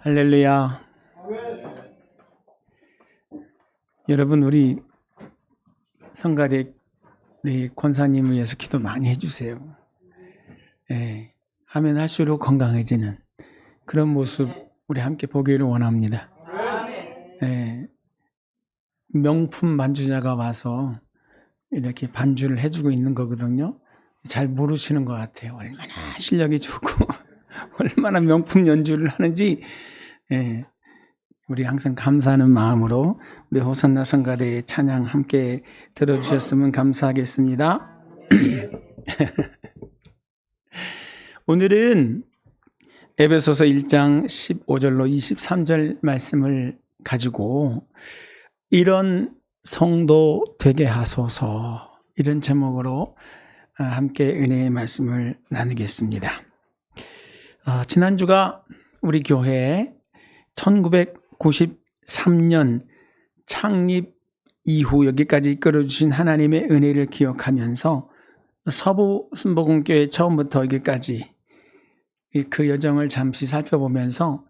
할렐루야. 여러분, 우리 성가대 우리 권사님 위해서 기도 많이 해주세요. 하면 할수록 건강해지는 그런 모습 우리 함께 보기를 원합니다. 명품 반주자가 와서 이렇게 반주를 해주고 있는 거거든요. 잘 모르시는 것 같아요. 얼마나 실력이 좋고 얼마나 명품 연주를 하는지. 우리 항상 감사하는 마음으로 우리 호산나 성가대의 찬양 함께 들어주셨으면 감사하겠습니다. 오늘은 에베소서 1장 15절로 23절 말씀을 가지고 이런 성도 되게 하소서, 이런 제목으로 함께 은혜의 말씀을 나누겠습니다. 지난주가 우리 교회에 1993년 창립 이후 여기까지 이끌어주신 하나님의 은혜를 기억하면서 서부 순복음교회 처음부터 여기까지 그 여정을 잠시 살펴보면서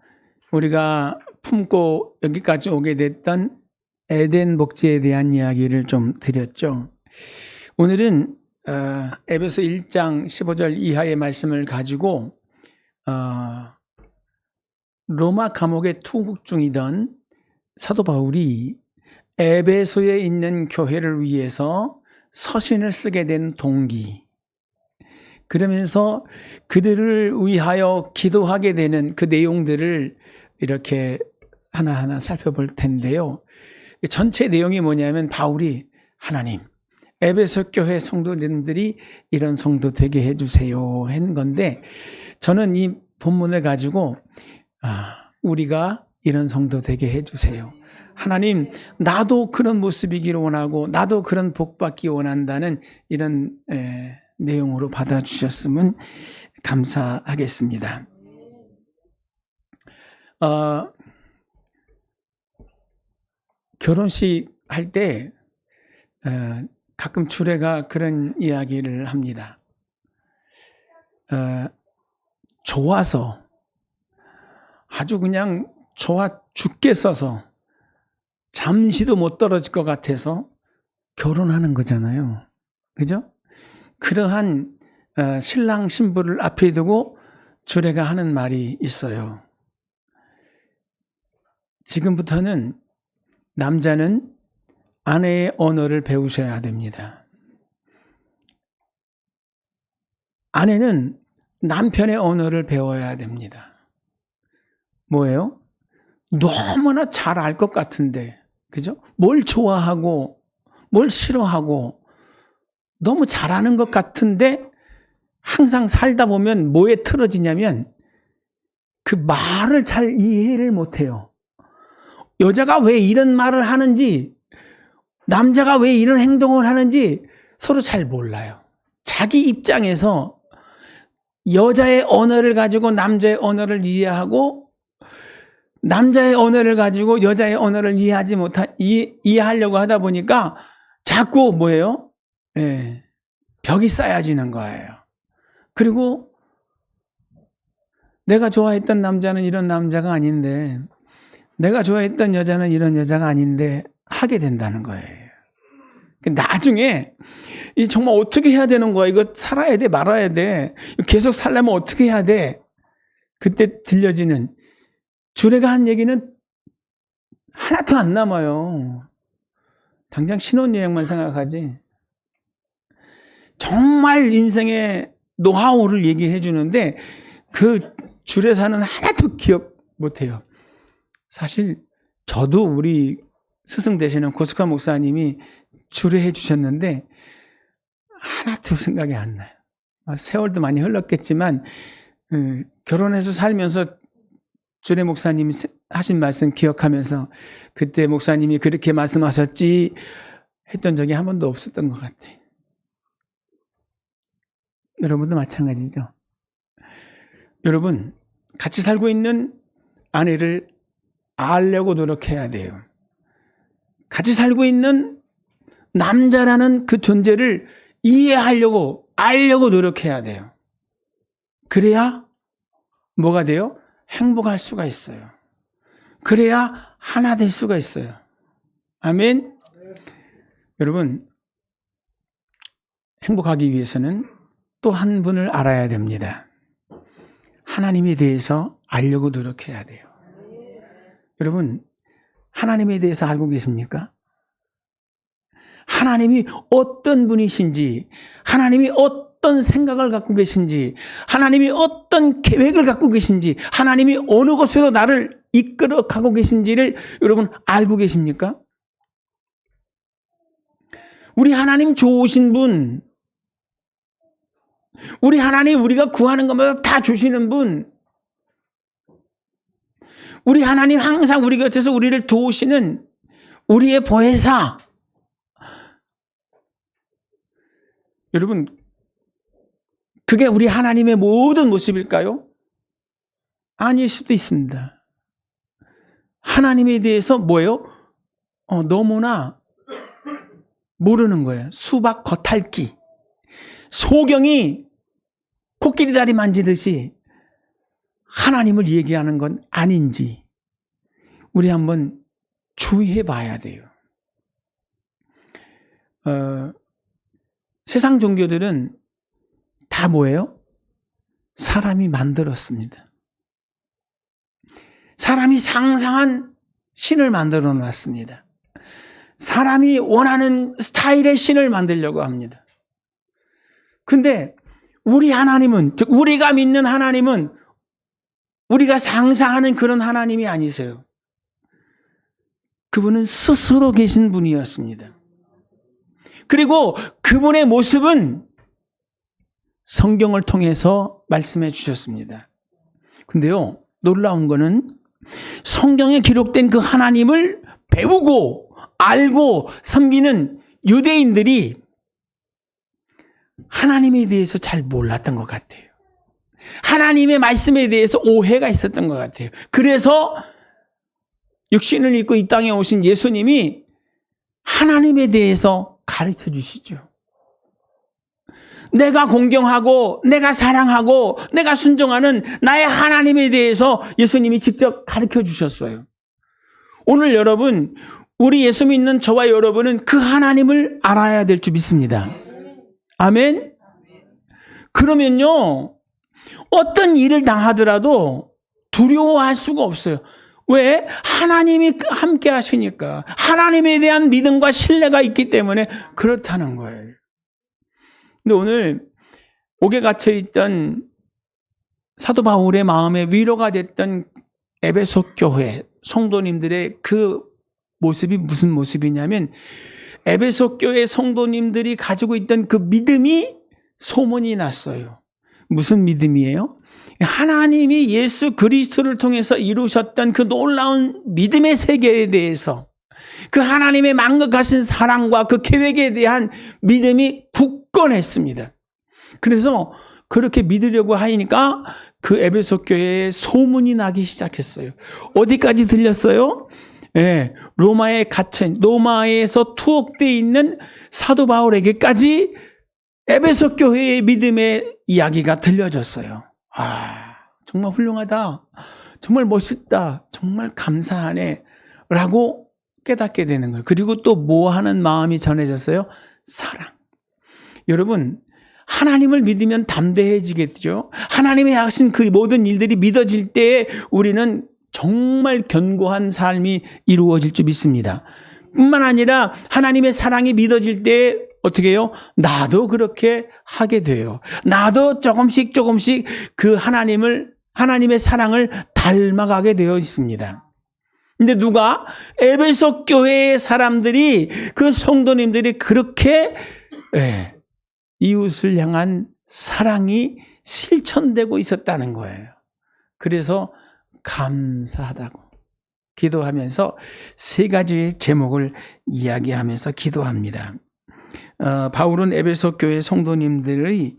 우리가 품고 여기까지 오게 됐던 에덴 복지에 대한 이야기를 좀 드렸죠. 오늘은 에베소 1장 15절 이하의 말씀을 가지고 로마 감옥에 투옥 중이던 사도 바울이 에베소에 있는 교회를 위해서 서신을 쓰게 된 동기, 그러면서 그들을 위하여 기도하게 되는 그 내용들을 이렇게 하나하나 살펴볼 텐데요. 전체 내용이 뭐냐면 바울이 하나님, 에베소 교회 성도님들이 이런 성도 되게 해주세요 한 건데, 저는 이 본문을 가지고 우리가 이런 성도 되게 해주세요. 하나님, 나도 그런 모습이기를 원하고 나도 그런 복 받기 원한다는 이런 내용으로 받아주셨으면 감사하겠습니다. 결혼식 할 때 가끔 주례가 그런 이야기를 합니다. 좋아서, 아주 그냥 좋아 죽겠어서 잠시도 못 떨어질 것 같아서 결혼하는 거잖아요. 그죠? 그러한 신랑 신부를 앞에 두고 주례가 하는 말이 있어요. 지금부터는 남자는 아내의 언어를 배우셔야 됩니다. 아내는 남편의 언어를 배워야 됩니다. 뭐예요? 너무나 잘 알 것 같은데, 그죠? 뭘 좋아하고, 뭘 싫어하고, 너무 잘 아는 것 같은데, 항상 살다 보면 뭐에 틀어지냐면, 그 말을 잘 이해를 못해요. 여자가 왜 이런 말을 하는지, 남자가 왜 이런 행동을 하는지 서로 잘 몰라요. 자기 입장에서 여자의 언어를 가지고 남자의 언어를 이해하고, 남자의 언어를 가지고 여자의 언어를 이해하려고 하다 보니까 자꾸 뭐예요? 벽이 쌓여지는 거예요. 그리고 내가 좋아했던 남자는 이런 남자가 아닌데, 내가 좋아했던 여자는 이런 여자가 아닌데 하게 된다는 거예요. 나중에 정말 어떻게 해야 되는 거야? 이거 살아야 돼, 말아야 돼. 계속 살려면 어떻게 해야 돼? 그때 들려지는 주례가 한 얘기는 하나도 안 남아요. 당장 신혼여행만 생각하지. 정말 인생의 노하우를 얘기해 주는데 그 주례사는 하나도 기억 못해요. 사실 저도 우리 스승 되시는 고스카 목사님이 주례해 주셨는데 하나도 생각이 안 나요. 세월도 많이 흘렀겠지만 결혼해서 살면서 주례 목사님이 하신 말씀 기억하면서 그때 목사님이 그렇게 말씀하셨지 했던 적이 한 번도 없었던 것 같아요. 여러분도 마찬가지죠. 여러분, 같이 살고 있는 아내를 알려고 노력해야 돼요. 같이 살고 있는 남자라는 그 존재를 이해하려고, 알려고 노력해야 돼요. 그래야 뭐가 돼요? 행복할 수가 있어요. 그래야 하나 될 수가 있어요. 아멘. 여러분, 행복하기 위해서는 또 한 분을 알아야 됩니다. 하나님에 대해서 알려고 노력해야 돼요. 여러분, 하나님에 대해서 알고 계십니까? 하나님이 어떤 분이신지, 하나님이 어떤 생각을 갖고 계신지, 하나님이 어떤 계획을 갖고 계신지, 하나님이 어느 곳으로 나를 이끌어 가고 계신지를 여러분 알고 계십니까? 우리 하나님 좋으신 분, 우리 하나님 우리가 구하는 것마다 다 주시는 분, 우리 하나님 항상 우리 곁에서 우리를 도우시는 우리의 보혜사. 여러분, 그게 우리 하나님의 모든 모습일까요? 아닐 수도 있습니다. 하나님에 대해서 뭐예요? 너무나 모르는 거예요. 수박 겉핥기. 소경이 코끼리 다리 만지듯이 하나님을 얘기하는 건 아닌지 우리 한번 주의해 봐야 돼요. 세상 종교들은 다 뭐예요? 사람이 만들었습니다. 사람이 상상한 신을 만들어 놨습니다. 사람이 원하는 스타일의 신을 만들려고 합니다. 근데 우리 하나님은, 즉 우리가 믿는 하나님은 우리가 상상하는 그런 하나님이 아니세요. 그분은 스스로 계신 분이었습니다. 그리고 그분의 모습은 성경을 통해서 말씀해 주셨습니다. 근데요, 놀라운 거는 성경에 기록된 그 하나님을 배우고 알고 섬기는 유대인들이 하나님에 대해서 잘 몰랐던 것 같아요. 하나님의 말씀에 대해서 오해가 있었던 것 같아요. 그래서 육신을 입고 이 땅에 오신 예수님이 하나님에 대해서 가르쳐 주시죠. 내가 공경하고 내가 사랑하고 내가 순종하는 나의 하나님에 대해서 예수님이 직접 가르쳐 주셨어요. 오늘 여러분, 우리 예수 믿는 저와 여러분은 그 하나님을 알아야 될 줄 믿습니다. 아멘. 그러면요, 어떤 일을 당하더라도 두려워할 수가 없어요. 왜? 하나님이 함께 하시니까. 하나님에 대한 믿음과 신뢰가 있기 때문에 그렇다는 거예요. 근데 오늘 옥에 갇혀 있던 사도 바울의 마음에 위로가 됐던 에베소 교회 성도님들의 그 모습이 무슨 모습이냐면, 에베소 교회 성도님들이 가지고 있던 그 믿음이 소문이 났어요. 무슨 믿음이에요? 하나님이 예수 그리스도를 통해서 이루셨던 그 놀라운 믿음의 세계에 대해서, 그 하나님의 만극하신 사랑과 그 계획에 대한 믿음이 굳건했습니다. 그래서 그렇게 믿으려고 하니까 그 에베소 교회에 소문이 나기 시작했어요. 어디까지 들렸어요? 예, 로마에서 투옥되어 있는 사도 바울에게까지 에베소 교회의 믿음의 이야기가 들려졌어요. 아, 정말 훌륭하다. 정말 멋있다. 정말 감사하네. 라고 깨닫게 되는 거예요. 그리고 또 뭐 하는 마음이 전해졌어요? 사랑. 여러분, 하나님을 믿으면 담대해지겠죠. 하나님의 하신 그 모든 일들이 믿어질 때에 우리는 정말 견고한 삶이 이루어질 줄 믿습니다. 뿐만 아니라 하나님의 사랑이 믿어질 때 어떻게 해요? 나도 그렇게 하게 돼요. 나도 조금씩 그 하나님의 사랑을 닮아가게 되어 있습니다. 근데 누가? 에베소 교회의 사람들이, 그 성도님들이 그렇게 이웃을 향한 사랑이 실천되고 있었다는 거예요. 그래서 감사하다고 기도하면서 세 가지의 제목을 이야기하면서 기도합니다. 바울은 에베소 교회 성도님들이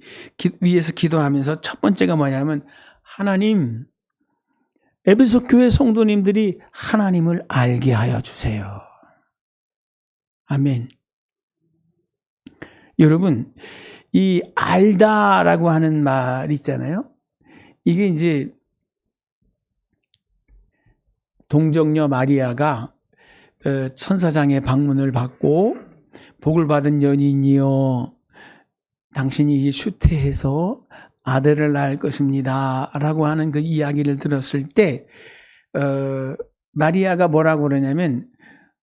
위해서 기도하면서 첫 번째가 뭐냐면, 하나님, 에베소 교회 성도님들이 하나님을 알게 하여 주세요. 아멘. 여러분, 이 알다라고 하는 말 있잖아요. 이게 이제 동정녀 마리아가 천사장의 방문을 받고, 복을 받은 연인이여, 당신이 슈태해서 아들을 낳을 것입니다 라고 하는 그 이야기를 들었을 때 마리아가 뭐라고 그러냐면,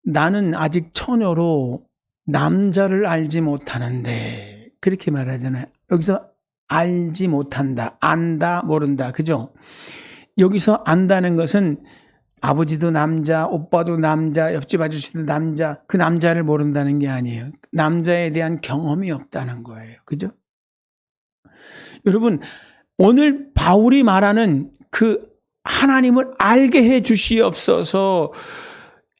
나는 아직 처녀로 남자를 알지 못하는데, 그렇게 말하잖아요. 여기서 알지 못한다, 안다, 모른다, 그죠? 여기서 안다는 것은 아버지도 남자, 오빠도 남자, 옆집 아저씨도 남자, 그 남자를 모른다는 게 아니에요. 남자에 대한 경험이 없다는 거예요. 그죠? 여러분, 오늘 바울이 말하는 그 하나님을 알게 해 주시옵소서,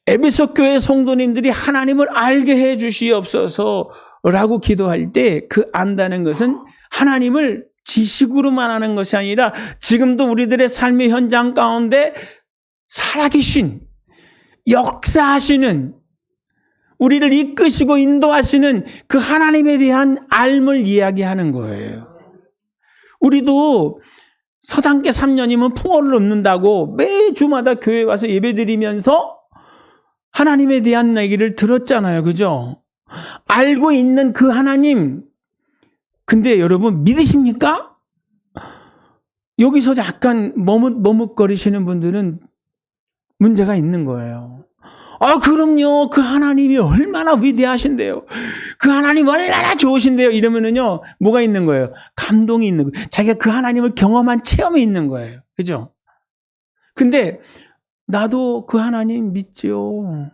에베소 교회 성도님들이 하나님을 알게 해 주시옵소서라고 기도할 때, 그 안다는 것은 하나님을 지식으로만 하는 것이 아니라 지금도 우리들의 삶의 현장 가운데 살아계신, 역사하시는, 우리를 이끄시고 인도하시는 그 하나님에 대한 알을 이야기하는 거예요. 우리도 서당계 3년이면 풍어를 얻는다고 매주마다 교회 와서 예배드리면서 하나님에 대한 얘기를 들었잖아요. 그죠? 알고 있는 그 하나님, 근데 여러분 믿으십니까? 여기서 약간 머뭇거리시는 분들은 문제가 있는 거예요. 그럼요. 그 하나님이 얼마나 위대하신데요. 그 하나님 얼마나 좋으신데요. 이러면은요, 뭐가 있는 거예요? 감동이 있는 거예요. 자기가 그 하나님을 경험한 체험이 있는 거예요. 그죠? 근데 나도 그 하나님 믿지요.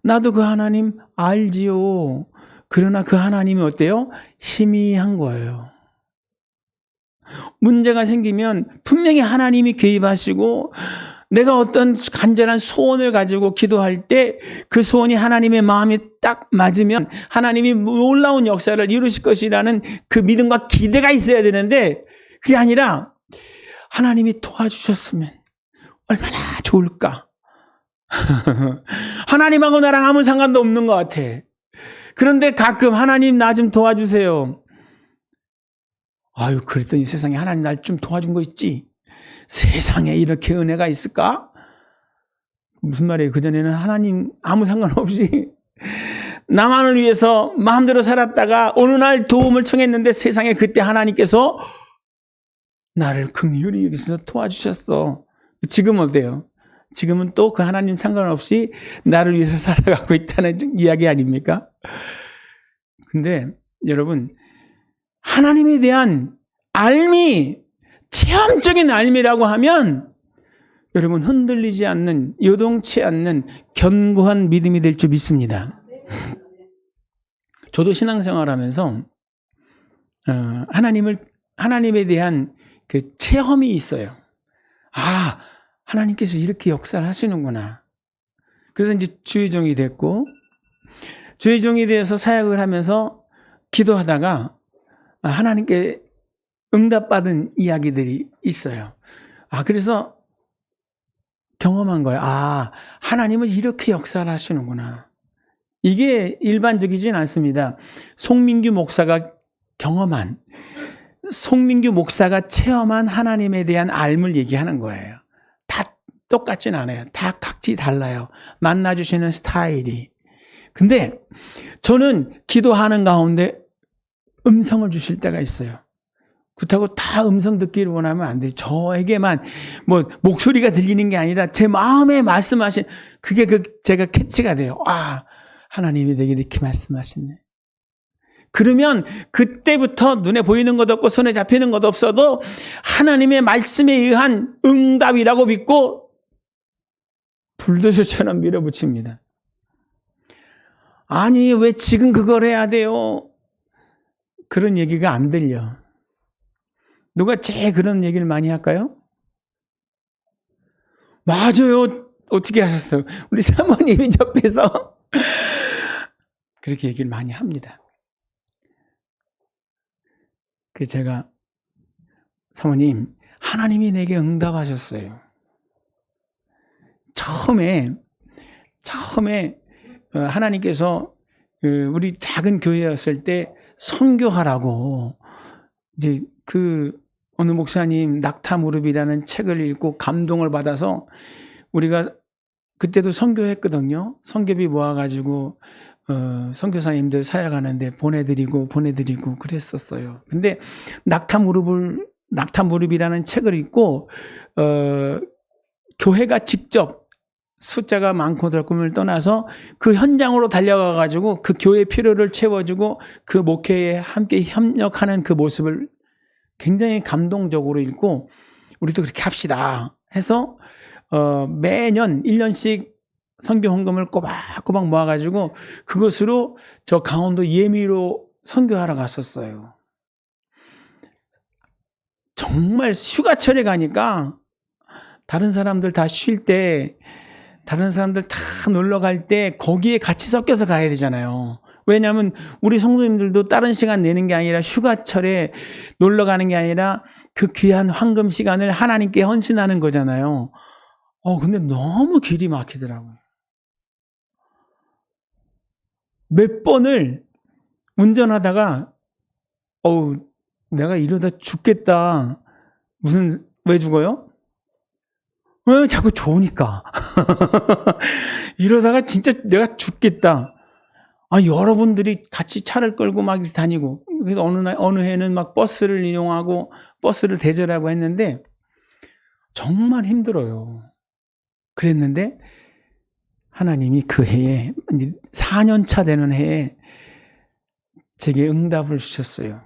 나도 그 하나님 알지요. 그러나 그 하나님이 어때요? 희미한 거예요. 문제가 생기면 분명히 하나님이 개입하시고, 내가 어떤 간절한 소원을 가지고 기도할 때 그 소원이 하나님의 마음이 딱 맞으면 하나님이 놀라운 역사를 이루실 것이라는 그 믿음과 기대가 있어야 되는데, 그게 아니라 하나님이 도와주셨으면 얼마나 좋을까. 하나님하고 나랑 아무 상관도 없는 것 같아. 그런데 가끔 하나님 나 좀 도와주세요. 아유, 그랬더니 세상에 하나님 날 좀 도와준 거 있지? 세상에 이렇게 은혜가 있을까? 무슨 말이에요? 그전에는 하나님 아무 상관없이 나만을 위해서 마음대로 살았다가 어느 날 도움을 청했는데 세상에 그때 하나님께서 나를 긍휼히 여기서 도와주셨어. 지금 어때요? 지금은 또 그 하나님 상관없이 나를 위해서 살아가고 있다는 이야기 아닙니까? 근데 여러분, 하나님에 대한 알미, 체험적인 알미라고 하면 여러분 흔들리지 않는, 요동치 않는 견고한 믿음이 될 줄 믿습니다. 저도 신앙생활하면서 하나님에 대한 그 체험이 있어요. 아, 하나님께서 이렇게 역사를 하시는구나. 그래서 이제 주의 종이 됐고, 주의 종이 되어서 사역을 하면서 기도하다가 하나님께 응답받은 이야기들이 있어요. 그래서 경험한 거예요. 하나님은 이렇게 역사를 하시는구나. 이게 일반적이진 않습니다. 송민규 목사가 체험한 하나님에 대한 알물 얘기하는 거예요. 다 똑같진 않아요. 다 각기 달라요. 만나주시는 스타일이. 근데 저는 기도하는 가운데 음성을 주실 때가 있어요. 그렇다고 다 음성 듣기를 원하면 안 돼요. 저에게만 목소리가 들리는 게 아니라 제 마음에 말씀하신 그게 제가 캐치가 돼요. 하나님이 내게 이렇게 말씀하시네. 그러면 그때부터 눈에 보이는 것도 없고 손에 잡히는 것도 없어도 하나님의 말씀에 의한 응답이라고 믿고 불도저처럼 밀어붙입니다. 아니, 왜 지금 그걸 해야 돼요? 그런 얘기가 안 들려. 누가 제일 그런 얘기를 많이 할까요? 맞아요. 어떻게 하셨어요? 우리 사모님이 옆에서 그렇게 얘기를 많이 합니다. 제가 사모님, 하나님이 내게 응답하셨어요. 처음에 하나님께서 우리 작은 교회였을 때 선교하라고 이제 어느 목사님 낙타무릎이라는 책을 읽고 감동을 받아서 우리가 그때도 선교했거든요. 선교비 모아가지고 선교사님들 사역하는데 보내드리고 그랬었어요. 근데 낙타무릎이라는 책을 읽고 교회가 직접 숫자가 많고 적음을 떠나서 그 현장으로 달려가가지고 그 교회 필요를 채워주고 그 목회에 함께 협력하는 그 모습을 굉장히 감동적으로 읽고 우리도 그렇게 합시다 해서 매년 1년씩 선교 헌금을 꼬박꼬박 모아가지고 그것으로 저 강원도 예미로 선교하러 갔었어요. 정말 휴가철에 가니까 다른 사람들 다 쉴 때, 다른 사람들 다 놀러 갈 때 거기에 같이 섞여서 가야 되잖아요. 왜냐하면 우리 성도님들도 다른 시간 내는 게 아니라 휴가철에 놀러 가는 게 아니라 그 귀한 황금 시간을 하나님께 헌신하는 거잖아요. 근데 너무 길이 막히더라고요. 몇 번을 운전하다가 내가 이러다 죽겠다. 왜 죽어요? 왜 자꾸 좋으니까. 이러다가 진짜 내가 죽겠다. 여러분들이 같이 차를 끌고 막 다니고, 그래서 어느 해는 막 버스를 이용하고 버스를 대절하고 했는데 정말 힘들어요. 그랬는데 하나님이 그 해에 4년 차 되는 해에 제게 응답을 주셨어요.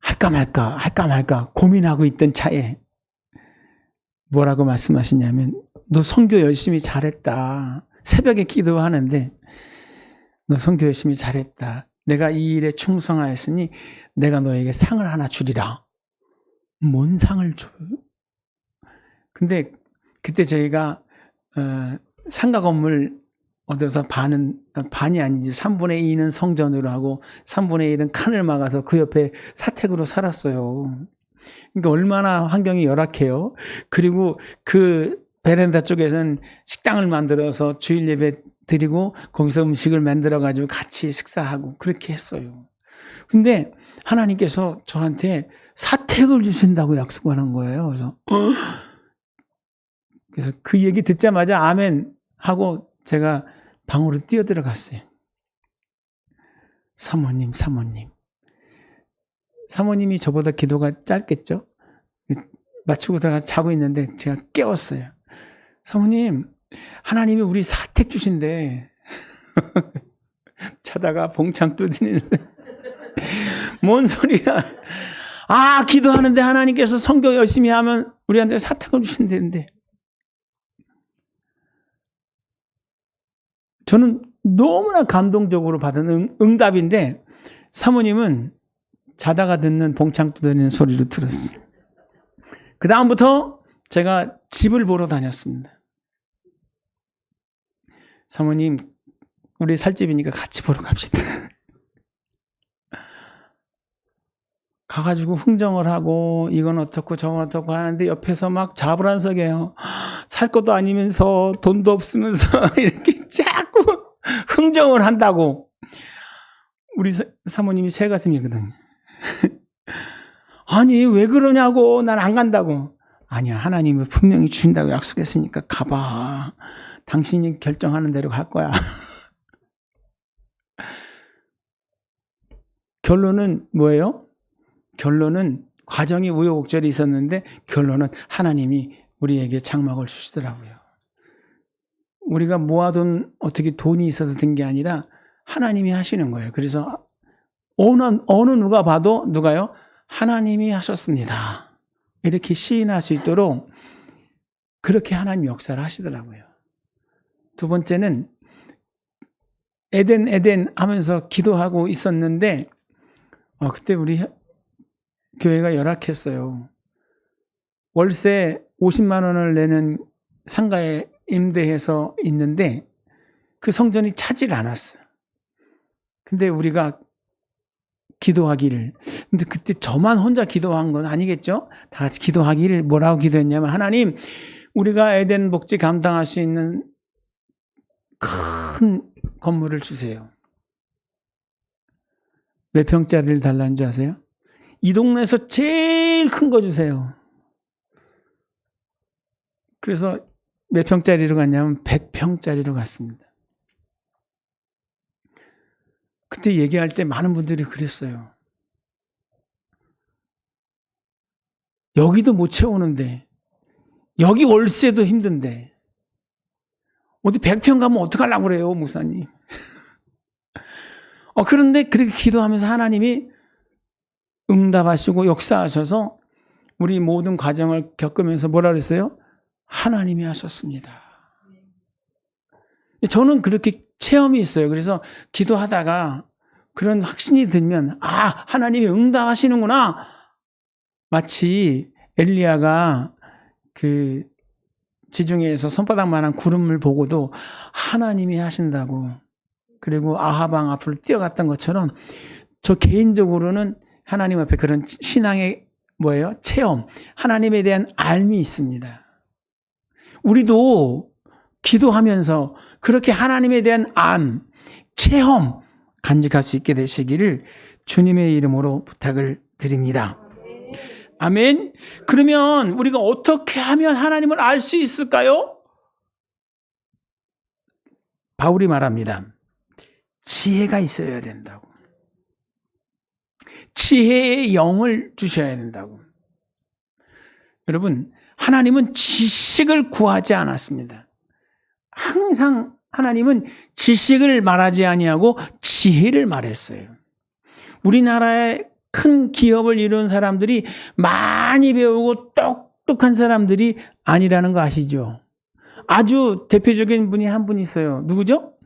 할까 말까 고민하고 있던 차에 뭐라고 말씀하시냐면 너 선교 열심히 잘했다. 새벽에 기도하는데 너 선교 열심히 잘했다. 내가 이 일에 충성하였으니 내가 너에게 상을 하나 주리라. 뭔 상을 줘요? 근데 그때 저희가 상가 건물 얻어서 반이 아니지 3분의 2는 성전으로 하고 3분의 1은 칸을 막아서 그 옆에 사택으로 살았어요. 그러니까 얼마나 환경이 열악해요. 그리고 그 베란다 쪽에서는 식당을 만들어서 주일 예배 드리고 거기서 음식을 만들어 가지고 같이 식사하고 그렇게 했어요. 근데 하나님께서 저한테 사택을 주신다고 약속하는 거예요. 그래서 그 얘기 듣자마자 아멘 하고 제가 방으로 뛰어들어갔어요. 사모님이 저보다 기도가 짧겠죠? 마치고 들어가서 자고 있는데 제가 깨웠어요. 사모님, 하나님이 우리 사택 주신대. 자다가 봉창 두드리는데 뭔 소리야. 기도하는데 하나님께서 성경 열심히 하면 우리한테 사택을 주신다는데. 저는 너무나 감동적으로 받은 응답인데 사모님은 자다가 듣는 봉창 두드리는 소리를 들었어요. 그 다음부터 제가 집을 보러 다녔습니다. 사모님, 우리 살 집이니까 같이 보러 갑시다. 가가지고 흥정을 하고 이건 어떻고 저건 어떻고 하는데 옆에서 막 자불안석이에요. 살 것도 아니면서 돈도 없으면서 이렇게 자꾸 흥정을 한다고. 우리 사모님이 새 가슴이거든요. 아니 왜 그러냐고. 난 안 간다고. 아니야, 하나님이 분명히 주신다고 약속했으니까 가봐. 당신이 결정하는 대로 갈 거야. 결론은 뭐예요? 결론은 과정이 우여곡절이 있었는데 결론은 하나님이 우리에게 장막을 주시더라고요. 우리가 모아둔 어떻게 돈이 있어서 된 게 아니라 하나님이 하시는 거예요. 그래서 어느 누가 봐도 누가요? 하나님이 하셨습니다. 이렇게 시인할 수 있도록 그렇게 하나님 역사를 하시더라고요. 두 번째는 에덴 하면서 기도하고 있었는데 그때 우리 교회가 열악했어요. 월세 50만 원을 내는 상가에 임대해서 있는데 그 성전이 차질 않았어요. 근데 우리가 기도하기를, 근데 그때 저만 혼자 기도한 건 아니겠죠? 다 같이 기도하기를 뭐라고 기도했냐면, 하나님, 우리가 에덴 복지 감당할 수 있는 큰 건물을 주세요. 몇 평짜리를 달라는 줄 아세요? 이 동네에서 제일 큰 거 주세요. 그래서 몇 평짜리로 갔냐면 100평짜리로 갔습니다. 그때 얘기할 때 많은 분들이 그랬어요. 여기도 못 채우는데, 여기 월세도 힘든데 어디 100평 가면 어떡하려고 그래요, 목사님. 그런데 그렇게 기도하면서 하나님이 응답하시고 역사하셔서 우리 모든 과정을 겪으면서 뭐라 그랬어요? 하나님이 하셨습니다. 저는 그렇게 체험이 있어요. 그래서 기도하다가 그런 확신이 들면 하나님이 응답하시는구나. 마치 엘리야가 그 지중해에서 손바닥만한 구름을 보고도 하나님이 하신다고, 그리고 아하방 앞으로 뛰어갔던 것처럼 저 개인적으로는 하나님 앞에 그런 신앙의 체험, 하나님에 대한 알미 있습니다. 우리도 기도하면서 그렇게 하나님에 대한 체험 간직할 수 있게 되시기를 주님의 이름으로 부탁을 드립니다. 아멘. 그러면 우리가 어떻게 하면 하나님을 알 수 있을까요? 바울이 말합니다. 지혜가 있어야 된다고. 지혜의 영을 주셔야 된다고. 여러분, 하나님은 지식을 구하지 않았습니다. 항상 하나님은 지식을 말하지 아니하고 지혜를 말했어요. 우리나라의 큰 기업을 이룬 사람들이 많이 배우고 똑똑한 사람들이 아니라는 거 아시죠? 아주 대표적인 분이 한 분 있어요. 누구죠?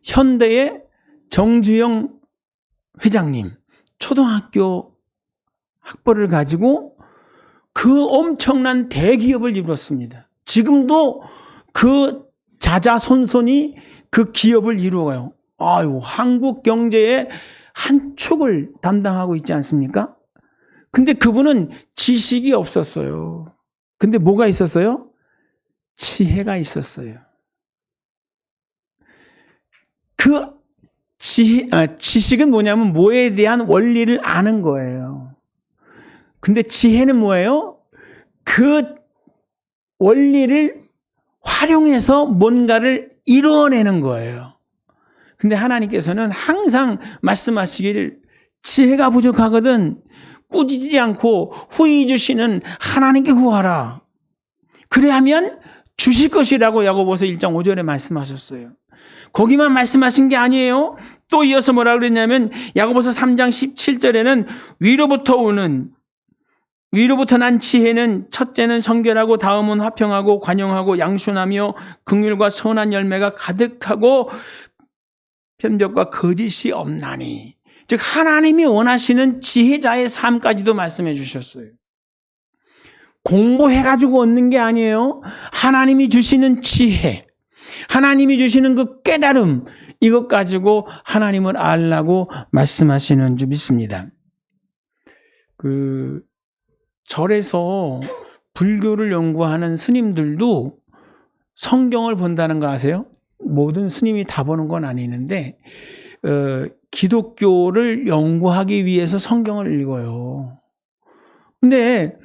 현대의 정주영 회장님. 초등학교 학벌을 가지고 그 엄청난 대기업을 이뤘습니다. 지금도 그 자자손손이 그 기업을 이루어요. 한국 경제의 한 축을 담당하고 있지 않습니까? 근데 그분은 지식이 없었어요. 근데 뭐가 있었어요? 지혜가 있었어요. 그 지식은 뭐냐면 뭐에 대한 원리를 아는 거예요. 근데 지혜는 뭐예요? 그 원리를 활용해서 뭔가를 이루어내는 거예요. 근데 하나님께서는 항상 말씀하시기를 지혜가 부족하거든 꾸짖지 않고 후히 주시는 하나님께 구하라. 그래야면 주실 것이라고 야고보서 1장 5절에 말씀하셨어요. 거기만 말씀하신 게 아니에요. 또 이어서 뭐라 그랬냐면 야고보서 3장 17절에는 위로부터 난 지혜는 첫째는 성결하고 다음은 화평하고 관용하고 양순하며 긍휼과 선한 열매가 가득하고 편벽과 거짓이 없나니. 즉 하나님이 원하시는 지혜자의 삶까지도 말씀해 주셨어요. 공부해가지고 얻는 게 아니에요. 하나님이 주시는 지혜, 하나님이 주시는 그 깨달음, 이것 가지고 하나님을 알라고 말씀하시는 줄 믿습니다. 절에서 불교를 연구하는 스님들도 성경을 본다는 거 아세요? 모든 스님이 다 보는 건 아니는데 기독교를 연구하기 위해서 성경을 읽어요. 근데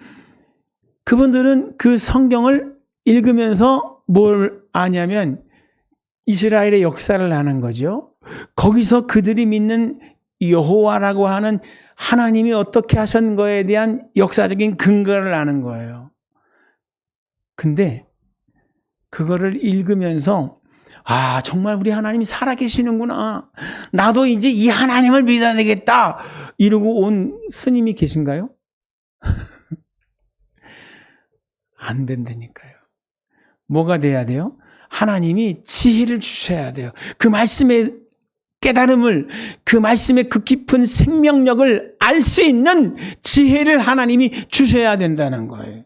그분들은 그 성경을 읽으면서 뭘 아냐면 이스라엘의 역사를 아는 거죠. 거기서 그들이 믿는 여호와라고 하는 하나님이 어떻게 하신 거에 대한 역사적인 근거를 아는 거예요. 근데 그거를 읽으면서 정말 우리 하나님이 살아계시는구나. 나도 이제 이 하나님을 믿어야 되겠다. 이러고 온 스님이 계신가요? 안 된다니까요. 뭐가 돼야 돼요? 하나님이 지혜를 주셔야 돼요. 그 말씀의 깨달음을, 그 말씀의 그 깊은 생명력을 알 수 있는 지혜를 하나님이 주셔야 된다는 거예요.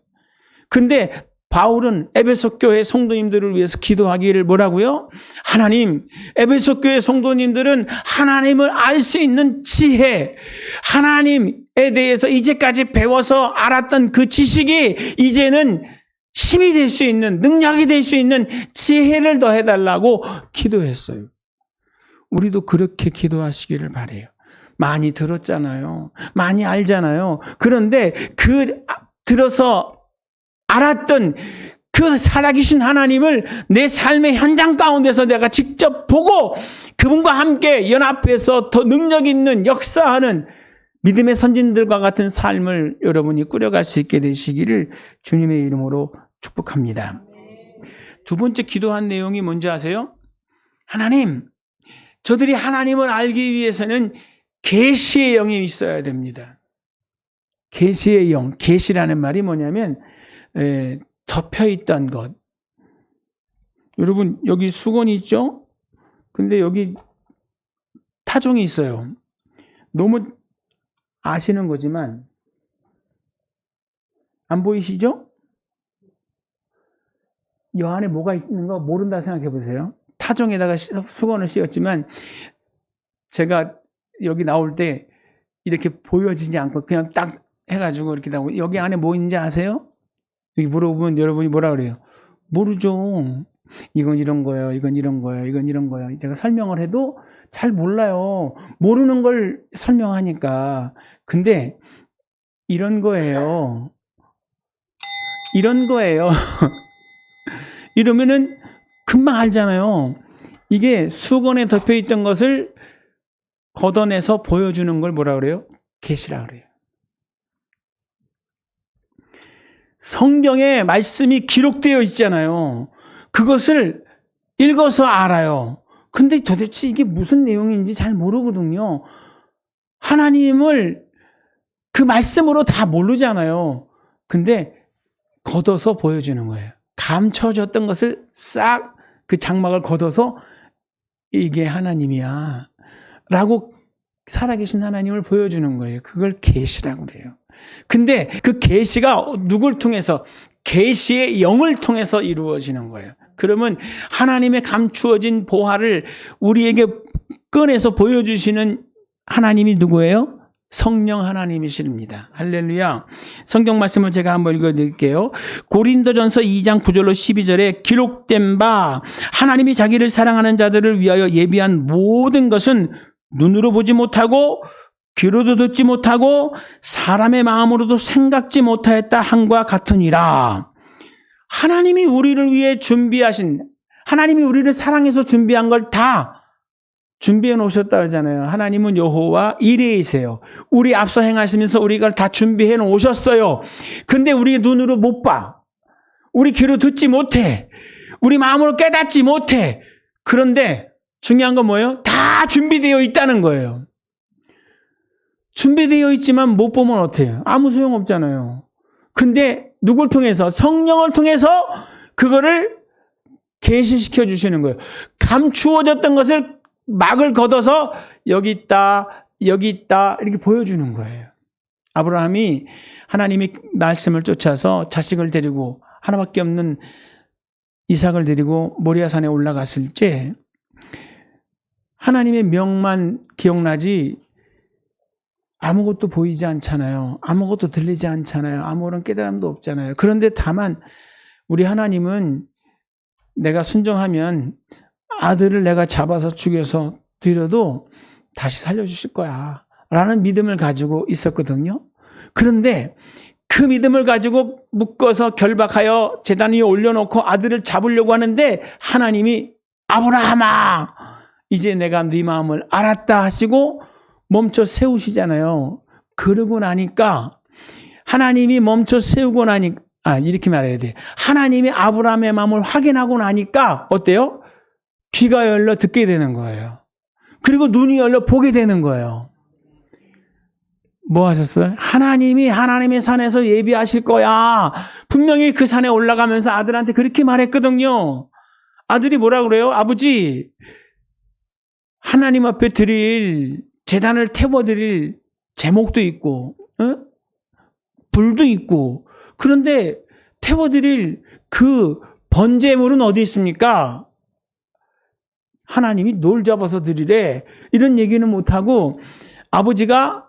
근데 바울은 에베소 교회 성도님들을 위해서 기도하기를 뭐라고요? 하나님, 에베소 교회 성도님들은 하나님을 알 수 있는 지혜, 하나님에 대해서 이제까지 배워서 알았던 그 지식이 이제는 힘이 될 수 있는, 능력이 될 수 있는 지혜를 더해달라고 기도했어요. 우리도 그렇게 기도하시기를 바라요. 많이 들었잖아요. 많이 알잖아요. 그런데 들어서 알았던 그 살아계신 하나님을 내 삶의 현장 가운데서 내가 직접 보고 그분과 함께 연합해서 더 능력 있는 역사하는 믿음의 선진들과 같은 삶을 여러분이 꾸려갈 수 있게 되시기를 주님의 이름으로 축복합니다. 두 번째 기도한 내용이 뭔지 아세요? 하나님, 저들이 하나님을 알기 위해서는 계시의 영이 있어야 됩니다. 계시의 영, 계시라는 말이 뭐냐면 덮여있던 것. 여러분 여기 수건이 있죠? 근데 여기 타종이 있어요. 너무 아시는 거지만 안 보이시죠? 이 안에 뭐가 있는 거 모른다 생각해 보세요. 타종에다가 수건을 씌웠지만 제가 여기 나올 때 이렇게 보여지지 않고 그냥 딱 해가지고 이렇게 나오고 여기 안에 뭐 있는지 아세요? 여기 물어보면 여러분이 뭐라 그래요? 모르죠. 이건 이런 거예요. 이건 이런 거예요. 이건 이런 거예요. 제가 설명을 해도 잘 몰라요. 모르는 걸 설명하니까. 근데 이런 거예요. 이런 거예요. 이러면은 금방 알잖아요. 이게 수건에 덮여 있던 것을 걷어내서 보여주는 걸 뭐라 그래요? 계시라 그래요. 성경에 말씀이 기록되어 있잖아요. 그것을 읽어서 알아요. 근데 도대체 이게 무슨 내용인지 잘 모르거든요. 하나님을 그 말씀으로 다 모르잖아요. 근데 걷어서 보여주는 거예요. 감춰졌던 것을 싹 그 장막을 걷어서 이게 하나님이야 라고 살아계신 하나님을 보여주는 거예요. 그걸 계시라고 그래요. 근데 그 계시가 누굴 통해서? 계시의 영을 통해서 이루어지는 거예요. 그러면 하나님의 감추어진 보화를 우리에게 꺼내서 보여주시는 하나님이 누구예요? 성령 하나님이십니다. 할렐루야. 성경 말씀을 제가 한번 읽어드릴게요. 고린도전서 2장 9절로 12절에 기록된 바 하나님이 자기를 사랑하는 자들을 위하여 예비한 모든 것은 눈으로 보지 못하고 귀로도 듣지 못하고 사람의 마음으로도 생각지 못하였다 함과 같으니라. 하나님이 우리를 위해 준비하신, 하나님이 우리를 사랑해서 준비한 걸 다 준비해 놓으셨다 그러잖아요. 하나님은 여호와 이레이세요. 우리 앞서 행하시면서 우리가 다 준비해 놓으셨어요. 근데 우리 눈으로 못 봐. 우리 귀로 듣지 못해. 우리 마음으로 깨닫지 못해. 그런데 중요한 건 뭐예요? 다 준비되어 있다는 거예요. 준비되어 있지만 못 보면 어때요? 아무 소용 없잖아요. 근데 누굴 통해서? 성령을 통해서 그거를 계시시켜 주시는 거예요. 감추어졌던 것을 막을 걷어서 여기 있다, 여기 있다 이렇게 보여주는 거예요. 아브라함이 하나님의 말씀을 쫓아서 자식을 데리고 하나밖에 없는 이삭을 데리고 모리아산에 올라갔을 때 하나님의 명만 기억나지 아무것도 보이지 않잖아요. 아무것도 들리지 않잖아요. 아무런 깨달음도 없잖아요. 그런데 다만 우리 하나님은 내가 순종하면 아들을 내가 잡아서 죽여서 드려도 다시 살려주실 거야 라는 믿음을 가지고 있었거든요. 그런데 그 믿음을 가지고 묶어서 결박하여 제단 위에 올려놓고 아들을 잡으려고 하는데 하나님이 아브라함아 이제 내가 네 마음을 알았다 하시고 멈춰 세우시잖아요. 그러고 나니까 하나님이 멈춰 세우고 나니까 이렇게 말해야 돼. 하나님이 아브라함의 마음을 확인하고 나니까 어때요? 귀가 열려 듣게 되는 거예요. 그리고 눈이 열려 보게 되는 거예요. 뭐 하셨어요? 하나님이 하나님의 산에서 예비하실 거야. 분명히 그 산에 올라가면서 아들한테 그렇게 말했거든요. 아들이 뭐라 그래요? 아버지, 하나님 앞에 드릴 제단을 태워드릴 제목도 있고 불도 있고 그런데 태워드릴 그 번제물은 어디 있습니까? 하나님이 돌 잡아서 드리래. 이런 얘기는 못하고 아버지가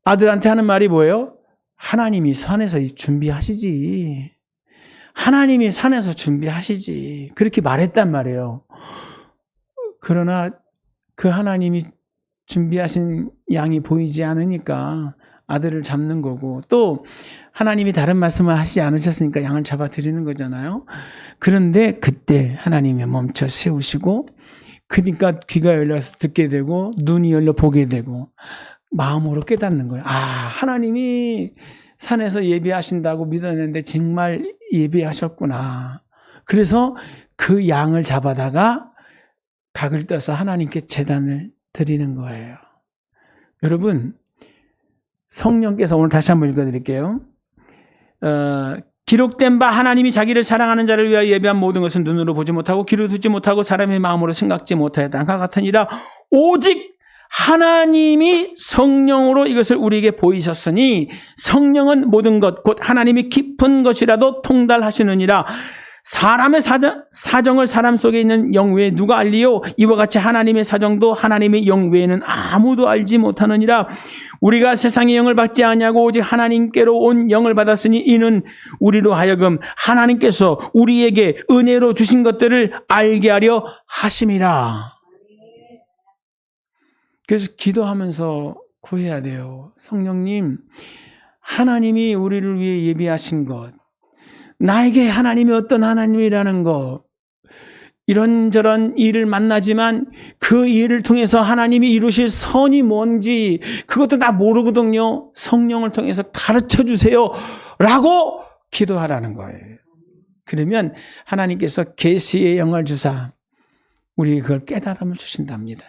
아들한테 하는 말이 뭐예요? 하나님이 산에서 준비하시지. 하나님이 산에서 준비하시지. 그렇게 말했단 말이에요. 그러나 그 하나님이 준비하신 양이 보이지 않으니까 아들을 잡는 거고 또 하나님이 다른 말씀을 하시지 않으셨으니까 양을 잡아 드리는 거잖아요. 그런데 그때 하나님이 멈춰 세우시고 그러니까 귀가 열려서 듣게 되고 눈이 열려 보게 되고 마음으로 깨닫는 거예요. 아, 하나님이 산에서 예비하신다고 믿었는데 정말 예비하셨구나. 그래서 그 양을 잡아다가 각을 떠서 하나님께 제단을 드리는 거예요. 여러분, 성령께서 오늘 다시 한번 읽어드릴게요. 기록된 바 하나님이 자기를 사랑하는 자를 위하여 예비한 모든 것은 눈으로 보지 못하고 귀로 듣지 못하고 사람의 마음으로 생각지 못하였다. 과 같으니라 오직 하나님이 성령으로 이것을 우리에게 보이셨으니 성령은 모든 것 곧 하나님이 깊은 것이라도 통달하시느니라. 사람의 사정을 사람 속에 있는 영 외에 누가 알리요? 이와 같이 하나님의 사정도 하나님의 영 외에는 아무도 알지 못하느니라. 우리가 세상의 영을 받지 아니하고 오직 하나님께로 온 영을 받았으니 이는 우리로 하여금 하나님께서 우리에게 은혜로 주신 것들을 알게 하려 하심이라. 그래서 기도하면서 구해야 돼요. 성령님, 하나님이 우리를 위해 예비하신 것, 나에게 하나님이 어떤 하나님이라는 것, 이런저런 일을 만나지만 그 일을 통해서 하나님이 이루실 선이 뭔지 그것도 다 모르거든요. 성령을 통해서 가르쳐 주세요 라고 기도하라는 거예요. 그러면 하나님께서 계시의 영을 주사 우리에게 그걸 깨달음을 주신답니다.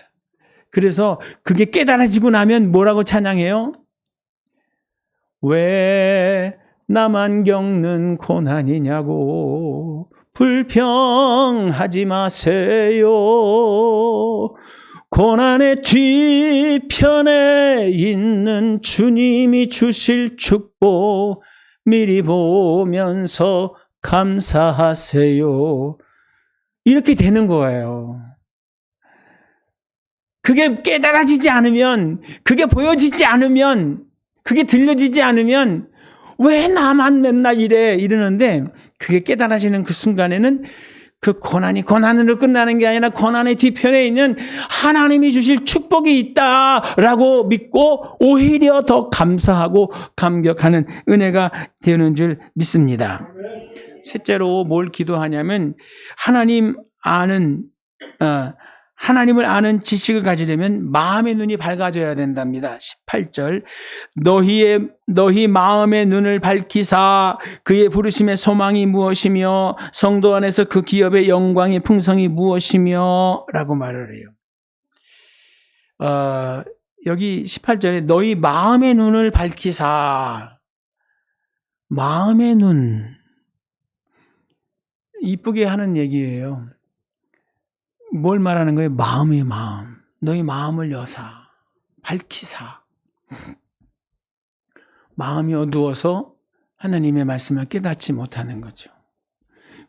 그래서 그게 깨달아지고 나면 뭐라고 찬양해요? 왜 나만 겪는 고난이냐고 불평하지 마세요. 고난의 뒤편에 있는 주님이 주실 축복 미리 보면서 감사하세요. 이렇게 되는 거예요. 그게 깨달아지지 않으면, 그게 보여지지 않으면, 그게 들려지지 않으면 왜 나만 맨날 이러는데, 그게 깨달아지는 그 순간에는 그 고난이 고난으로 끝나는 게 아니라 고난의 뒤편에 있는 하나님이 주실 축복이 있다라고 믿고 오히려 더 감사하고 감격하는 은혜가 되는 줄 믿습니다. 셋째로 뭘 기도하냐면 하나님을 아는 지식을 가지려면 마음의 눈이 밝아져야 된답니다. 18절 너희 마음의 눈을 밝히사 그의 부르심의 소망이 무엇이며 성도 안에서 그 기업의 영광의 풍성이 무엇이며 라고 말을 해요. 여기 18절에 너희 마음의 눈을 밝히사, 마음의 눈, 이쁘게 하는 얘기예요. 뭘 말하는 거예요? 마음의 마음. 너희 마음을 여사, 밝히사. 마음이 어두워서 하나님의 말씀을 깨닫지 못하는 거죠.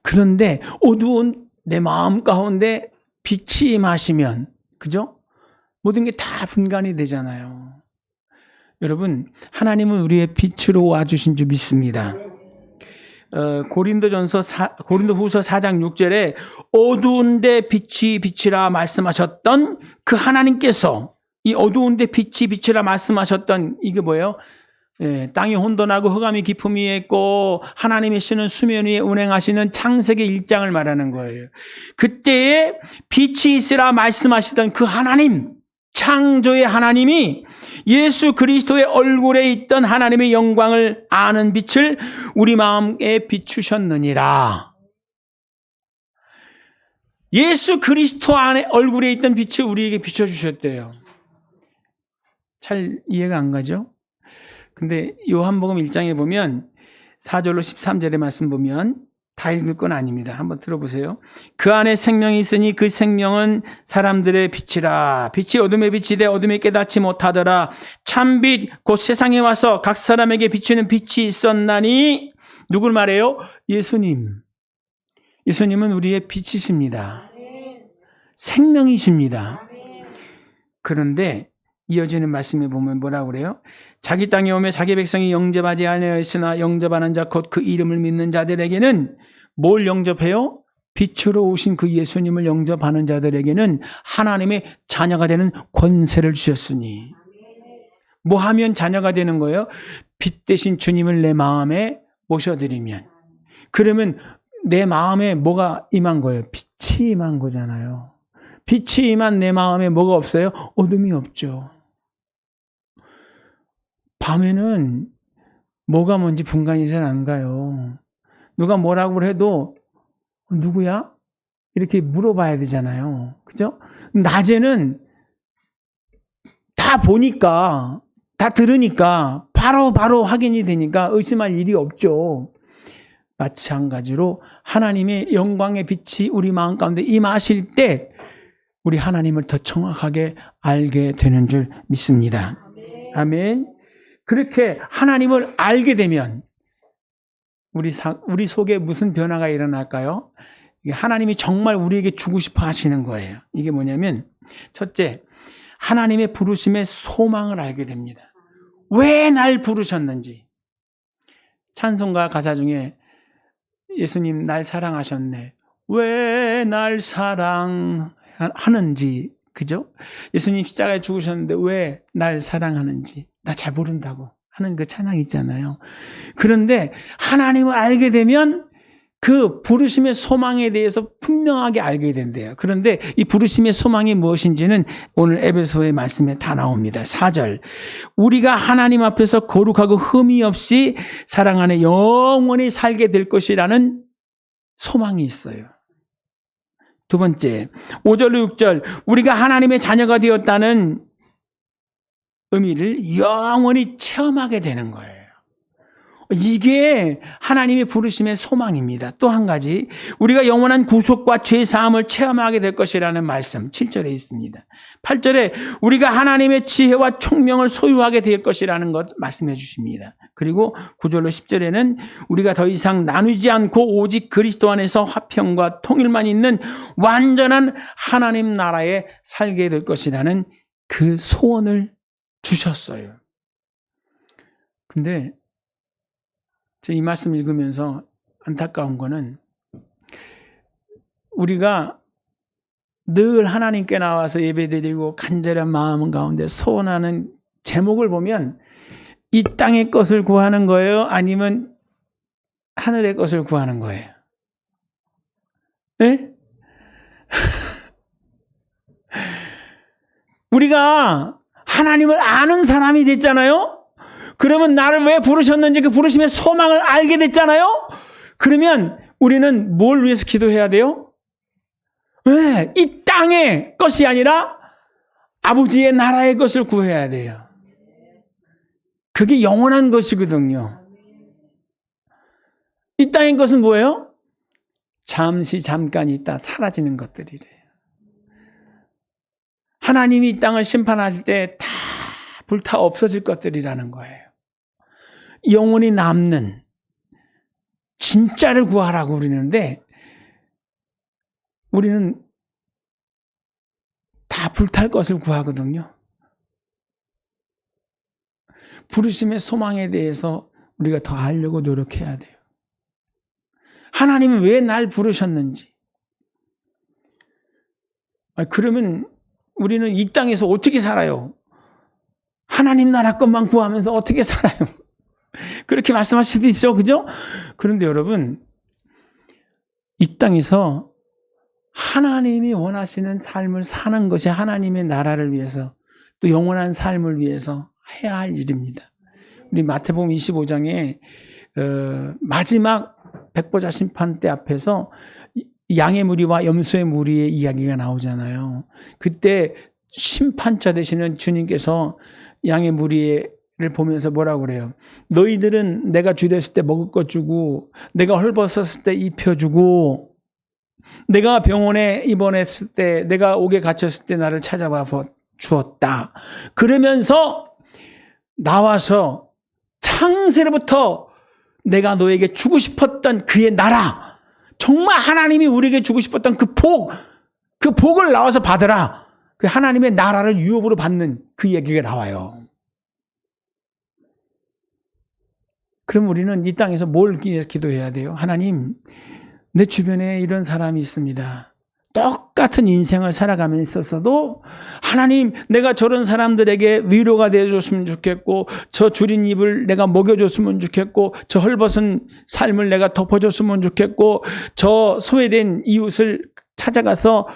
그런데 어두운 내 마음 가운데 빛이 임하시면, 그죠? 모든 게 다 분간이 되잖아요. 여러분, 하나님은 우리의 빛으로 와주신 줄 믿습니다. 고린도후서 4장 6절에 어두운데 빛이 빛이라 말씀하셨던 그 하나님께서, 이 어두운데 빛이 빛이라 말씀하셨던 이게 뭐예요? 땅이 혼돈하고 흑암이 깊음 위에 있고 하나님이 쓰는 수면 위에 운행하시는 창세기 1장을 말하는 거예요. 그때에 빛이 있으라 말씀하시던 그 하나님, 창조의 하나님이 예수 그리스도의 얼굴에 있던 하나님의 영광을 아는 빛을 우리 마음에 비추셨느니라. 예수 그리스도 안에 얼굴에 있던 빛을 우리에게 비춰주셨대요. 잘 이해가 안 가죠? 근데 요한복음 1장에 보면 4절로 13절의 말씀 보면 다 읽을 건 아닙니다. 한번 들어보세요. 그 안에 생명이 있으니 그 생명은 사람들의 빛이라. 빛이 어둠에 비치되 어둠이 깨닫지 못하더라. 참빛 곧 세상에 와서 각 사람에게 비추는 빛이 있었나니. 누굴 말해요? 예수님. 예수님은 우리의 빛이십니다. 생명이십니다. 그런데 이어지는 말씀에 보면 뭐라고 그래요? 자기 땅에 오며 자기 백성이 영접하지 아니하였으나 영접하는 자 곧 그 이름을 믿는 자들에게는 뭘 영접해요? 빛으로 오신 그 예수님을 영접하는 자들에게는 하나님의 자녀가 되는 권세를 주셨으니. 뭐 하면 자녀가 되는 거예요? 빛 대신 주님을 내 마음에 모셔드리면. 그러면 내 마음에 뭐가 임한 거예요? 빛이 임한 거잖아요. 빛이 임한 내 마음에 뭐가 없어요? 어둠이 없죠. 밤에는 뭐가 뭔지 분간이 잘 안 가요. 누가 뭐라고 해도 누구야? 이렇게 물어봐야 되잖아요. 그죠? 낮에는 다 보니까, 다 들으니까 바로 확인이 되니까 의심할 일이 없죠. 마찬가지로 하나님의 영광의 빛이 우리 마음 가운데 임하실 때 우리 하나님을 더 정확하게 알게 되는 줄 믿습니다. 아멘. 그렇게 하나님을 알게 되면 우리 속에 무슨 변화가 일어날까요? 하나님이 정말 우리에게 주고 싶어 하시는 거예요. 이게 뭐냐면 첫째, 하나님의 부르심의 소망을 알게 됩니다. 왜 날 부르셨는지. 찬송가 가사 중에 예수님 날 사랑하셨네. 왜 날 사랑하는지. 그죠? 예수님 십자가에 죽으셨는데 왜 날 사랑하는지. 나 잘 모른다고 하는 그 찬양이 있잖아요. 그런데 하나님을 알게 되면 그 부르심의 소망에 대해서 분명하게 알게 된대요. 그런데 이 부르심의 소망이 무엇인지는 오늘 에베소의 말씀에 다 나옵니다. 4절. 우리가 하나님 앞에서 거룩하고 흠이 없이 사랑 안에 영원히 살게 될 것이라는 소망이 있어요. 두 번째, 5절로 6절. 우리가 하나님의 자녀가 되었다는 의미를 영원히 체험하게 되는 거예요. 이게 하나님의 부르심의 소망입니다. 또 한 가지, 우리가 영원한 구속과 죄사함을 체험하게 될 것이라는 말씀 7절에 있습니다. 8절에 우리가 하나님의 지혜와 총명을 소유하게 될 것이라는 것 말씀해 주십니다. 그리고 9절로 10절에는 우리가 더 이상 나누지 않고 오직 그리스도 안에서 화평과 통일만 있는 완전한 하나님 나라에 살게 될 것이라는 그 소원을 주셨어요. 근데 이 말씀 읽으면서 안타까운 거는 우리가 늘 하나님께 나와서 예배드리고 간절한 마음 가운데 소원하는 제목을 보면 이 땅의 것을 구하는 거예요? 아니면 하늘의 것을 구하는 거예요? 네? 우리가 하나님을 아는 사람이 됐잖아요? 그러면 나를 왜 부르셨는지 그 부르심의 소망을 알게 됐잖아요? 그러면 우리는 뭘 위해서 기도해야 돼요? 왜? 이 땅의 것이 아니라 아버지의 나라의 것을 구해야 돼요. 그게 영원한 것이거든요. 이 땅의 것은 뭐예요? 잠시 잠깐 있다 사라지는 것들이래요. 하나님이 이 땅을 심판할 때 다 불타 없어질 것들이라는 거예요. 영원히 남는 진짜를 구하라고 그러는데 우리는 다 불탈 것을 구하거든요. 부르심의 소망에 대해서 우리가 더 알려고 노력해야 돼요. 하나님은 왜 날 부르셨는지. 그러면 우리는 이 땅에서 어떻게 살아요? 하나님 나라 것만 구하면서 어떻게 살아요? 그렇게 말씀할 수도 있죠, 그죠? 그런데 여러분, 이 땅에서 하나님이 원하시는 삶을 사는 것이 하나님의 나라를 위해서 또 영원한 삶을 위해서 해야 할 일입니다. 우리 마태복음 25장에 마지막 백보자 심판 때 앞에서 양의 무리와 염소의 무리의 이야기가 나오잖아요. 그때 심판자 되시는 주님께서 양의 무리를 보면서 뭐라고 그래요? 너희들은 내가 주렸을 때 먹을 것 주고 내가 헐벗었을 때 입혀주고 내가 병원에 입원했을 때 내가 옥에 갇혔을 때 나를 찾아와 주었다. 그러면서 나와서 창세로부터 내가 너에게 주고 싶었던 그의 나라, 정말 하나님이 우리에게 주고 싶었던 그 복을 나와서 받으라. 그 하나님의 나라를 유업으로 받는 그 얘기가 나와요. 그럼 우리는 이 땅에서 뭘 기도해야 돼요? 하나님, 내 주변에 이런 사람이 있습니다. 똑같은 인생을 살아가면서 있었어도 하나님, 내가 저런 사람들에게 위로가 되어줬으면 좋겠고 저 줄인 입을 내가 먹여줬으면 좋겠고 저 헐벗은 삶을 내가 덮어줬으면 좋겠고 저 소외된 이웃을 찾아가서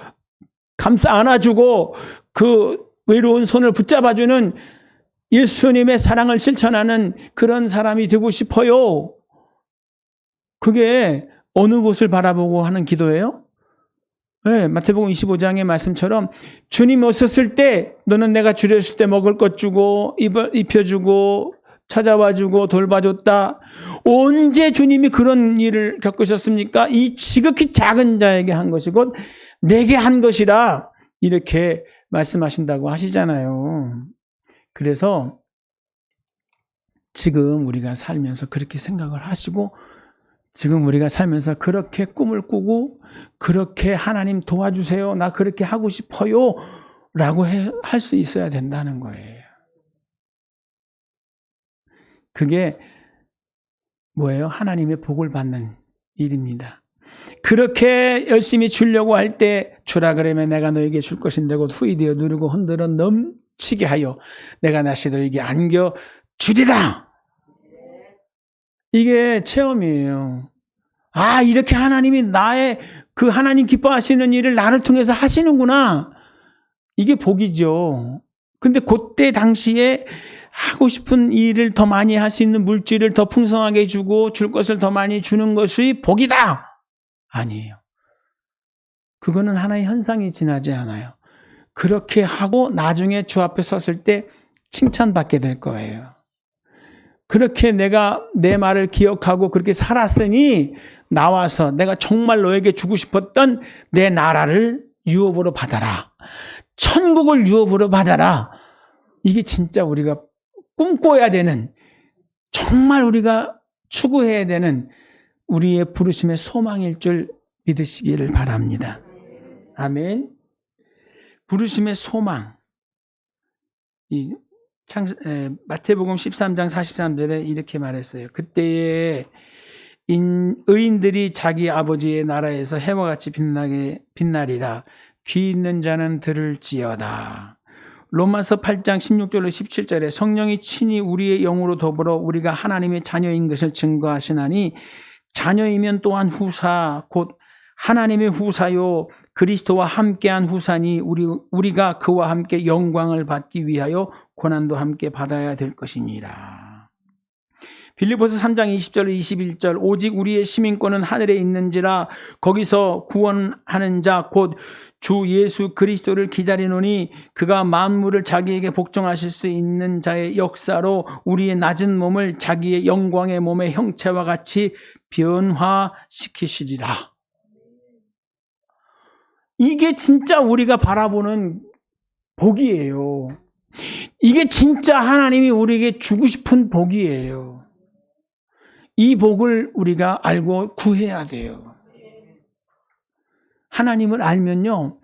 감싸 안아주고 그 외로운 손을 붙잡아주는 예수님의 사랑을 실천하는 그런 사람이 되고 싶어요. 그게 어느 곳을 바라보고 하는 기도예요? 네, 마태복음 25장의 말씀처럼 주님 오셨을 때 너는 내가 주렸을 때 먹을 것 주고 입혀주고 찾아와주고 돌봐줬다. 언제 주님이 그런 일을 겪으셨습니까? 이 지극히 작은 자에게 한 것이 곧 내게 한 것이라 이렇게 말씀하신다고 하시잖아요. 그래서 지금 우리가 살면서 그렇게 생각을 하시고 지금 우리가 살면서 그렇게 꿈을 꾸고 그렇게 하나님 도와주세요. 나 그렇게 하고 싶어요. 라고 할 수 있어야 된다는 거예요. 그게 뭐예요? 하나님의 복을 받는 일입니다. 그렇게 열심히 주려고 할 때 주라 그러면 내가 너에게 줄 것인데 곧 후이되어 누르고 흔들어 넘치게 하여 내가 다시 너에게 안겨 주리라. 이게 체험이에요. 아, 이렇게 하나님이 나의 그 하나님 기뻐하시는 일을 나를 통해서 하시는구나. 이게 복이죠. 근데 그때 당시에 하고 싶은 일을 더 많이 할 수 있는 물질을 더 풍성하게 주고 줄 것을 더 많이 주는 것이 복이다. 아니에요. 그거는 하나의 현상이 지나지 않아요. 그렇게 하고 나중에 주 앞에 섰을 때 칭찬받게 될 거예요. 그렇게 내가 내 말을 기억하고 그렇게 살았으니 나와서 내가 정말 너에게 주고 싶었던 내 나라를 유업으로 받아라. 천국을 유업으로 받아라. 이게 진짜 우리가 꿈꿔야 되는 정말 우리가 추구해야 되는 우리의 부르심의 소망일 줄 믿으시기를 바랍니다. 아멘. 부르심의 소망. 마태복음 13장 43절에 이렇게 말했어요. 그때에 의인들이 자기 아버지의 나라에서 해와 같이 빛나리라. 귀 있는 자는 들을지어다. 로마서 8장 16절로 17절에 성령이 친히 우리의 영으로 더불어 우리가 하나님의 자녀인 것을 증거하시나니 자녀이면 또한 후사 곧 하나님의 후사요 그리스도와 함께한 후사니 우리가 그와 함께 영광을 받기 위하여 고난도 함께 받아야 될 것이니라. 빌립보서 3장 20절 21절 오직 우리의 시민권은 하늘에 있는지라 거기서 구원하는 자 곧 주 예수 그리스도를 기다리노니 그가 만물을 자기에게 복종하실 수 있는 자의 역사로 우리의 낮은 몸을 자기의 영광의 몸의 형체와 같이 변화시키시리라. 이게 진짜 우리가 바라보는 복이에요. 이게 진짜 하나님이 우리에게 주고 싶은 복이에요. 이 복을 우리가 알고 구해야 돼요. 하나님을 알면요,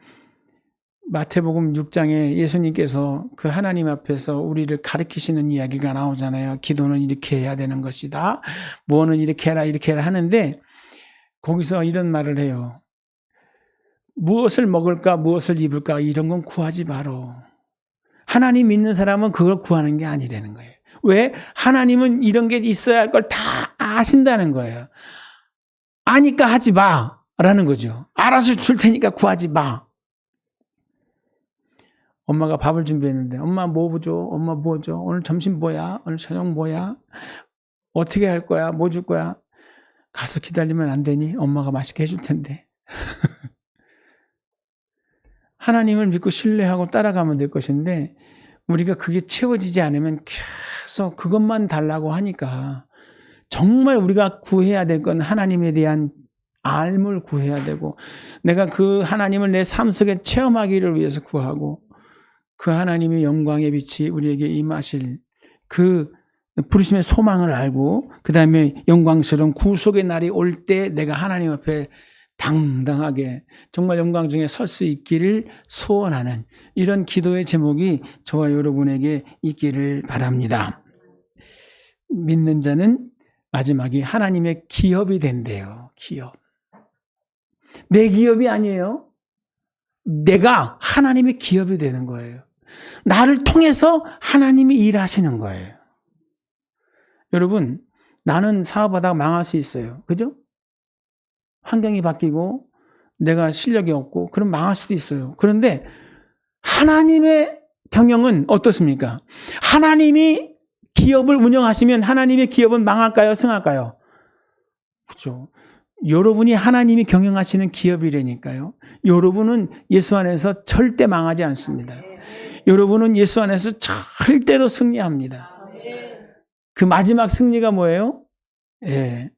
마태복음 6장에 예수님께서 그 하나님 앞에서 우리를 가르치시는 이야기가 나오잖아요. 기도는 이렇게 해야 되는 것이다. 무엇은 이렇게 해라 하는데 거기서 이런 말을 해요. 무엇을 먹을까 무엇을 입을까 이런 건 구하지 마라. 하나님 믿는 사람은 그걸 구하는 게 아니라는 거예요. 왜? 하나님은 이런 게 있어야 할 걸 다 아신다는 거예요. 아니까 하지 마라는 거죠. 알아서 줄 테니까 구하지 마. 엄마가 밥을 준비했는데 엄마 뭐 줘? 엄마 뭐 줘? 오늘 점심 뭐야? 오늘 저녁 뭐야? 어떻게 할 거야? 뭐 줄 거야? 가서 기다리면 안 되니? 엄마가 맛있게 해줄 텐데. 하나님을 믿고 신뢰하고 따라가면 될 것인데 우리가 그게 채워지지 않으면 계속 그것만 달라고 하니까 정말 우리가 구해야 될 건 하나님에 대한 알을 구해야 되고 내가 그 하나님을 내 삶 속에 체험하기를 위해서 구하고 그 하나님의 영광의 빛이 우리에게 임하실 그 부르심의 소망을 알고 그 다음에 영광스러운 구속의 날이 올 때 내가 하나님 앞에 당당하게 정말 영광 중에 설 수 있기를 소원하는 이런 기도의 제목이 저와 여러분에게 있기를 바랍니다. 믿는 자는 마지막에 하나님의 기업이 된대요. 기업. 내 기업이 아니에요. 내가 하나님의 기업이 되는 거예요. 나를 통해서 하나님이 일하시는 거예요. 여러분, 나는 사업하다가 망할 수 있어요. 그죠? 환경이 바뀌고 내가 실력이 없고 그럼 망할 수도 있어요. 그런데 하나님의 경영은 어떻습니까? 하나님이 기업을 운영하시면 하나님의 기업은 망할까요? 승할까요? 그렇죠. 여러분이 하나님이 경영하시는 기업이라니까요. 여러분은 예수 안에서 절대 망하지 않습니다. 여러분은 예수 안에서 절대로 승리합니다. 그 마지막 승리가 뭐예요? 예.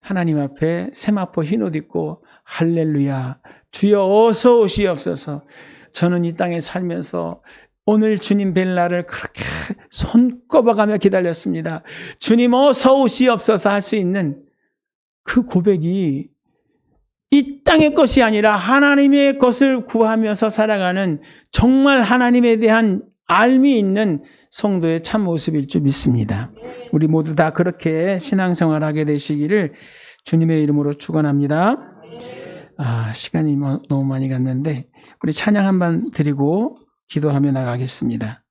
하나님 앞에 세마포 흰옷 입고 할렐루야 주여 어서 오시옵소서. 저는 이 땅에 살면서 오늘 주님 뵐 날을 그렇게 손꼽아가며 기다렸습니다. 주님 어서 오시옵소서 할 수 있는 그 고백이 이 땅의 것이 아니라 하나님의 것을 구하면서 살아가는 정말 하나님에 대한 알미 있는 성도의 참 모습일 줄 믿습니다. 우리 모두 다 그렇게 신앙생활하게 되시기를 주님의 이름으로 축원합니다. 시간이 너무 많이 갔는데 우리 찬양 한번 드리고 기도하며 나가겠습니다.